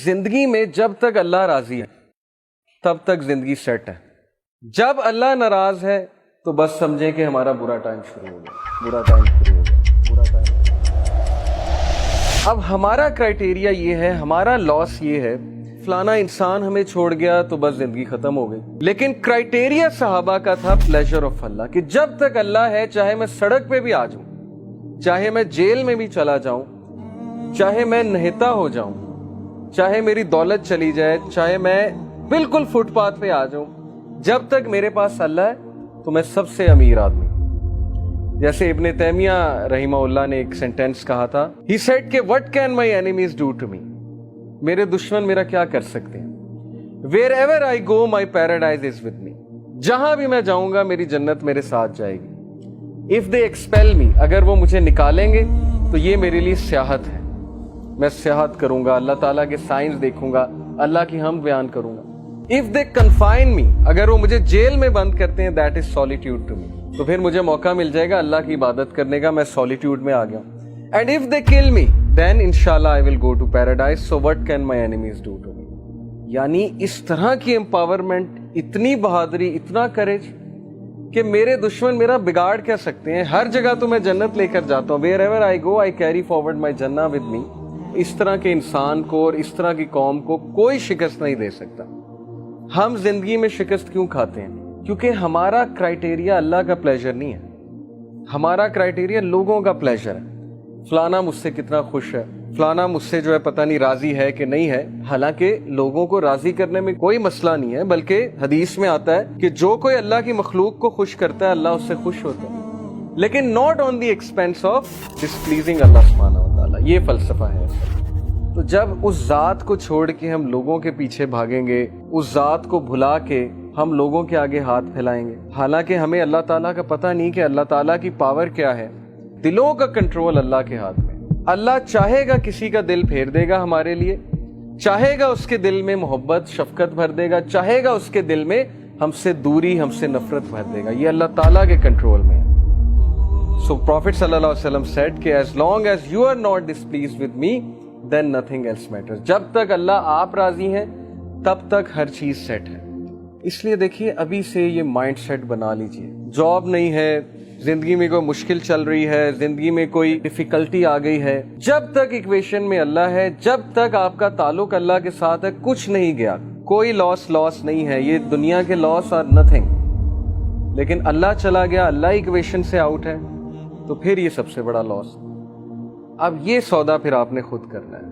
زندگی میں جب تک اللہ راضی ہے تب تک زندگی سیٹ ہے. جب اللہ ناراض ہے تو بس سمجھیں کہ ہمارا برا ٹائم شروع ہو گیا. اب ہمارا کرائٹیریا یہ ہے, ہمارا لاس یہ ہے, فلانا انسان ہمیں چھوڑ گیا تو بس زندگی ختم ہو گئی. لیکن کرائٹیریا صحابہ کا تھا پلیزر آف اللہ, کہ جب تک اللہ ہے چاہے میں سڑک پہ بھی آ جاؤں, چاہے میں جیل میں بھی چلا جاؤں, چاہے میں نہتا ہو جاؤں, چاہے میری دولت چلی جائے, چاہے میں بالکل فٹ پاتھ پہ آ جاؤں, جب تک میرے پاس اللہ ہے تو میں سب سے امیر آدمی. جیسے ابن تیمیہ رحمہ اللہ نے ایک سینٹینس کہا تھا, ہی سیڈ کہ what can my enemies do to me, میرے دشمن میرا کیا کر سکتے ہیں. wherever I go my paradise is with me, جہاں بھی میں جاؤں گا میری جنت میرے ساتھ جائے گی. if they expel me, اگر وہ مجھے نکالیں گے تو یہ میرے لیے سیاحت ہے, میں سیاحت کروں گا, اللہ تعالیٰ کے سائنس دیکھوں گا, اللہ کی حمد بیان کروں گا. if they confine me, اگر وہ مجھے جیل میں بند کرتے ہیں, that is solitude to me, تو پھر مجھے موقع مل جائے گا اللہ کی عبادت کرنے کا, میں سولیٹیوڈ میں آ گیا ہوں. and if they kill me then inshallah I will go to paradise, so what can my enemies do to me. یعنی اس طرح کی امپاورمنٹ, اتنی بہادری, اتنا کریج کہ میرے دشمن میرا بگاڑ کیا سکتے ہیں, ہر جگہ تو میں جنت لے کر جاتا ہوں. wherever I go I carry forward my jannah with me. اس طرح کے انسان کو اور اس طرح کی قوم کو کوئی شکست نہیں دے سکتا. ہم زندگی میں شکست کیوں کھاتے ہیں؟ کیونکہ ہمارا کرائٹیریا اللہ کا پلیزر نہیں ہے, ہمارا کرائٹیریا لوگوں کا پلیزر ہے. فلانا مجھ سے کتنا خوش ہے, فلانا مجھ سے جو ہے پتہ نہیں راضی ہے کہ نہیں ہے. حالانکہ لوگوں کو راضی کرنے میں کوئی مسئلہ نہیں ہے, بلکہ حدیث میں آتا ہے کہ جو کوئی اللہ کی مخلوق کو خوش کرتا ہے اللہ اس سے خوش ہوتا ہے, لیکن not on the expense of displeasing اللہ سبحانہ و تعالیٰ. یہ فلسفہ ہے. تو جب اس ذات کو چھوڑ کے ہم لوگوں کے پیچھے بھاگیں گے, اس ذات کو بھلا کے ہم لوگوں کے آگے ہاتھ پھیلائیں گے, حالانکہ ہمیں اللہ تعالیٰ کا پتہ نہیں کہ اللہ تعالیٰ کی پاور کیا ہے. دلوں کا کنٹرول اللہ کے ہاتھ میں. اللہ چاہے گا کسی کا دل پھیر دے گا ہمارے لیے, چاہے گا اس کے دل میں محبت شفقت بھر دے گا, چاہے گا اس کے دل میں ہم سے دوری ہم سے نفرت بھر دے گا. یہ اللہ تعالیٰ کے کنٹرول میں ہے. So Prophet صلی اللہ علیہ وسلم said کہ as long as you are not displeased with me then nothing else matters. جب تک اللہ آپ راضی ہیں تب تک ہر چیز سیٹ ہے. اس لیے دیکھیے ابھی سے یہ مائنڈ سیٹ بنا لیجئے. جاب نہیں ہے, زندگی میں کوئی مشکل چل رہی ہے, زندگی میں کوئی ڈیفیکلٹی آ گئی ہے, جب تک ایکویشن میں اللہ ہے, جب تک آپ کا تعلق اللہ کے ساتھ ہے, کچھ نہیں گیا, کوئی لاس نہیں ہے. یہ دنیا کے لاس اور نتھنگ. لیکن اللہ چلا گیا, اللہ ایکویشن سے آؤٹ ہے, تو پھر یہ سب سے بڑا لاس. اب یہ سودا پھر آپ نے خود کرنا ہے.